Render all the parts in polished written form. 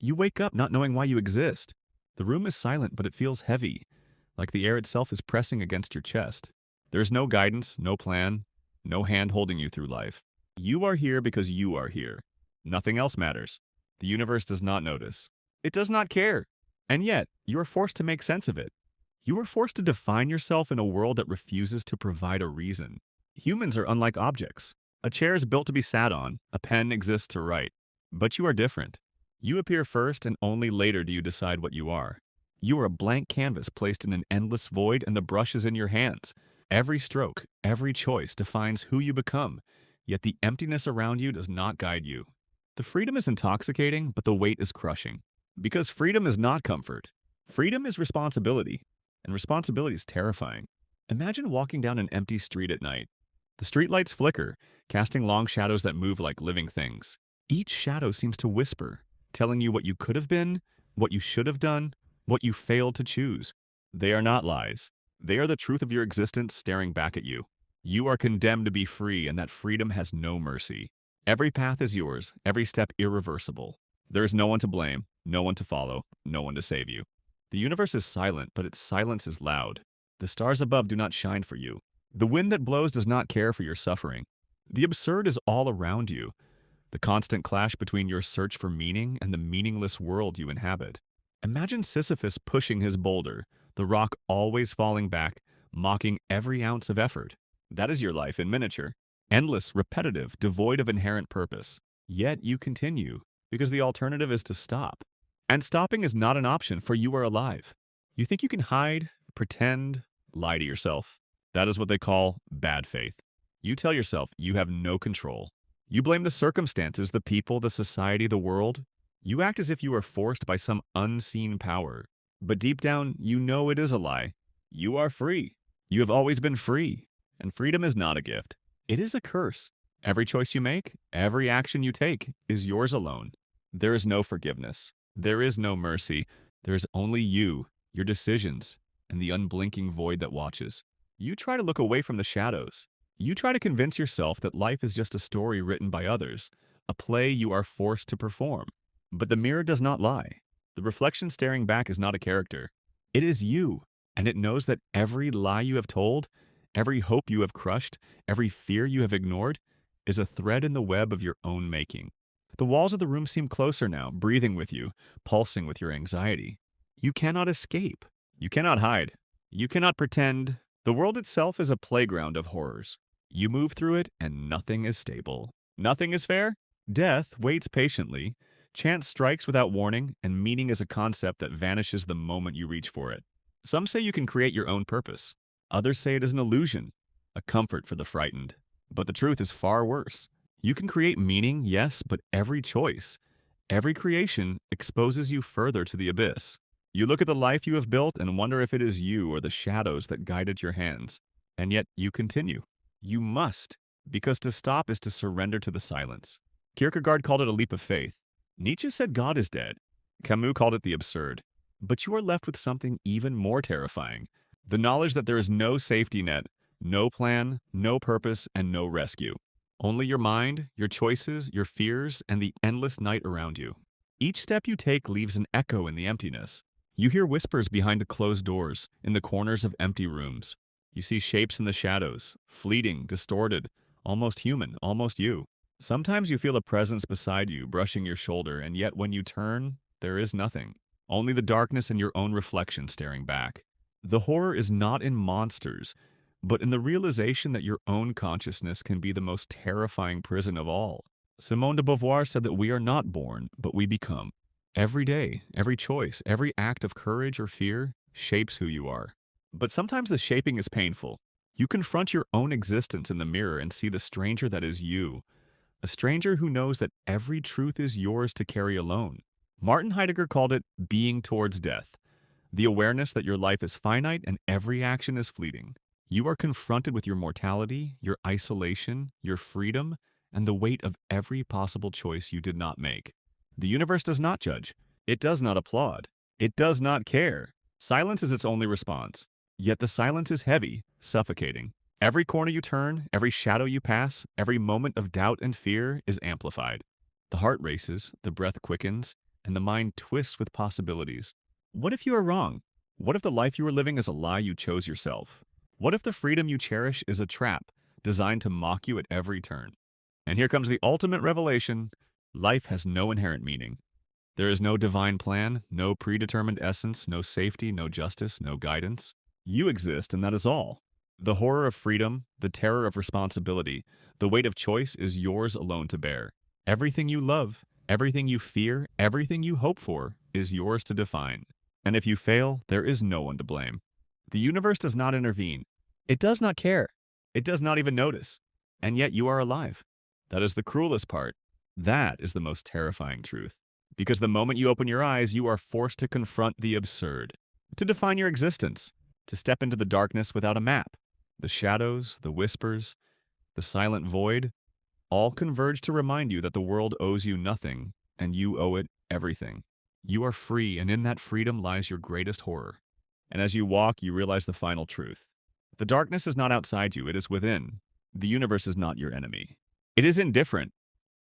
You wake up not knowing why you exist. The room is silent, but it feels heavy, like the air itself is pressing against your chest. There is no guidance, no plan, no hand holding you through life. You are here because you are here. Nothing else matters. The universe does not notice. It does not care. And yet, you are forced to make sense of it. You are forced to define yourself in a world that refuses to provide a reason. Humans are unlike objects. A chair is built to be sat on, a pen exists to write. But you are different. You appear first and only later do you decide what you are. You are a blank canvas placed in an endless void and the brush is in your hands. Every stroke, every choice defines who you become, yet the emptiness around you does not guide you. The freedom is intoxicating, but the weight is crushing. Because freedom is not comfort. Freedom is responsibility, and responsibility is terrifying. Imagine walking down an empty street at night. The streetlights flicker, casting long shadows that move like living things. Each shadow seems to whisper, telling you what you could have been, what you should have done, what you failed to choose. They are not lies. They are the truth of your existence staring back at you. You are condemned to be free, and that freedom has no mercy. Every path is yours, every step irreversible. There is no one to blame, no one to follow, no one to save you. The universe is silent, but its silence is loud. The stars above do not shine for you. The wind that blows does not care for your suffering. The absurd is all around you, the constant clash between your search for meaning and the meaningless world you inhabit. Imagine Sisyphus pushing his boulder, the rock always falling back, mocking every ounce of effort. That is your life in miniature. Endless, repetitive, devoid of inherent purpose. Yet you continue, because the alternative is to stop. And stopping is not an option, for you are alive. You think you can hide, pretend, lie to yourself. That is what they call bad faith. You tell yourself you have no control. You blame the circumstances, the people, the society, the world. You act as if you are forced by some unseen power. But deep down, you know it is a lie. You are free. You have always been free. And freedom is not a gift. It is a curse. Every choice you make, every action you take, is yours alone. There is no forgiveness. There is no mercy. There is only you, your decisions, and the unblinking void that watches. You try to look away from the shadows. You try to convince yourself that life is just a story written by others, a play you are forced to perform. But the mirror does not lie. The reflection staring back is not a character. It is you, and it knows that every lie you have told, every hope you have crushed, every fear you have ignored, is a thread in the web of your own making. The walls of the room seem closer now, breathing with you, pulsing with your anxiety. You cannot escape. You cannot hide. You cannot pretend. The world itself is a playground of horrors. You move through it, and nothing is stable. Nothing is fair. Death waits patiently. Chance strikes without warning, and meaning is a concept that vanishes the moment you reach for it. Some say you can create your own purpose. Others say it is an illusion, a comfort for the frightened. But the truth is far worse. You can create meaning, yes, but every choice, every creation exposes you further to the abyss. You look at the life you have built and wonder if it is you or the shadows that guided your hands. And yet you continue. You must, because to stop is to surrender to the silence. Kierkegaard called it a leap of faith. Nietzsche said God is dead. Camus called it the absurd. But you are left with something even more terrifying. The knowledge that there is no safety net, no plan, no purpose, and no rescue. Only your mind, your choices, your fears, and the endless night around you. Each step you take leaves an echo in the emptiness. You hear whispers behind closed doors, in the corners of empty rooms. You see shapes in the shadows, fleeting, distorted, almost human, almost you. Sometimes you feel a presence beside you, brushing your shoulder, and yet when you turn, there is nothing. Only the darkness and your own reflection staring back. The horror is not in monsters, but in the realization that your own consciousness can be the most terrifying prison of all. Simone de Beauvoir said that we are not born, but we become. Every day, every choice, every act of courage or fear shapes who you are. But sometimes the shaping is painful. You confront your own existence in the mirror and see the stranger that is you. A stranger who knows that every truth is yours to carry alone. Martin Heidegger called it being towards death. The awareness that your life is finite and every action is fleeting. You are confronted with your mortality, your isolation, your freedom, and the weight of every possible choice you did not make. The universe does not judge. It does not applaud. It does not care. Silence is its only response. Yet the silence is heavy, suffocating. Every corner you turn, every shadow you pass, every moment of doubt and fear is amplified. The heart races, the breath quickens, and the mind twists with possibilities. What if you are wrong? What if the life you are living is a lie you chose yourself? What if the freedom you cherish is a trap designed to mock you at every turn? And here comes the ultimate revelation. Life has no inherent meaning. There is no divine plan, no predetermined essence, no safety, no justice, no guidance. You exist, and that is all. The horror of freedom, the terror of responsibility, the weight of choice is yours alone to bear. Everything you love, everything you fear, everything you hope for is yours to define. And if you fail, there is no one to blame. The universe does not intervene. It does not care. It does not even notice. And yet you are alive. That is the cruelest part. That is the most terrifying truth. Because the moment you open your eyes, you are forced to confront the absurd, to define your existence, to step into the darkness without a map. The shadows, the whispers, the silent void, all converge to remind you that the world owes you nothing, and you owe it everything. You are free, and in that freedom lies your greatest horror. And as you walk, you realize the final truth. The darkness is not outside you, it is within. The universe is not your enemy. It is indifferent.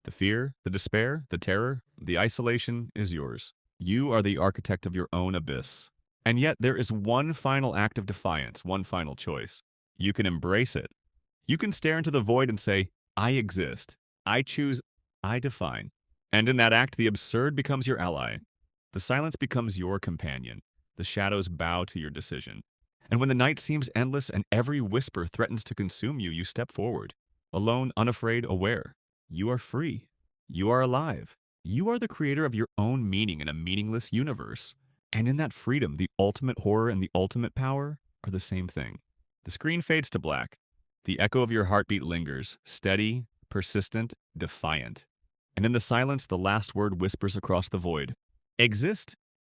The fear, the despair, the terror, the isolation is yours. You are the architect of your own abyss. And yet there is one final act of defiance, one final choice. You can embrace it. You can stare into the void and say, I exist. I choose. I define. And in that act, the absurd becomes your ally. The silence becomes your companion. The shadows bow to your decision. And when the night seems endless and every whisper threatens to consume you, you step forward. Alone, unafraid, aware. You are free. You are alive. You are the creator of your own meaning in a meaningless universe. And in that freedom, the ultimate horror and the ultimate power are the same thing. The screen fades to black. The echo of your heartbeat lingers, steady, persistent, defiant. And in the silence, the last word whispers across the void. Exist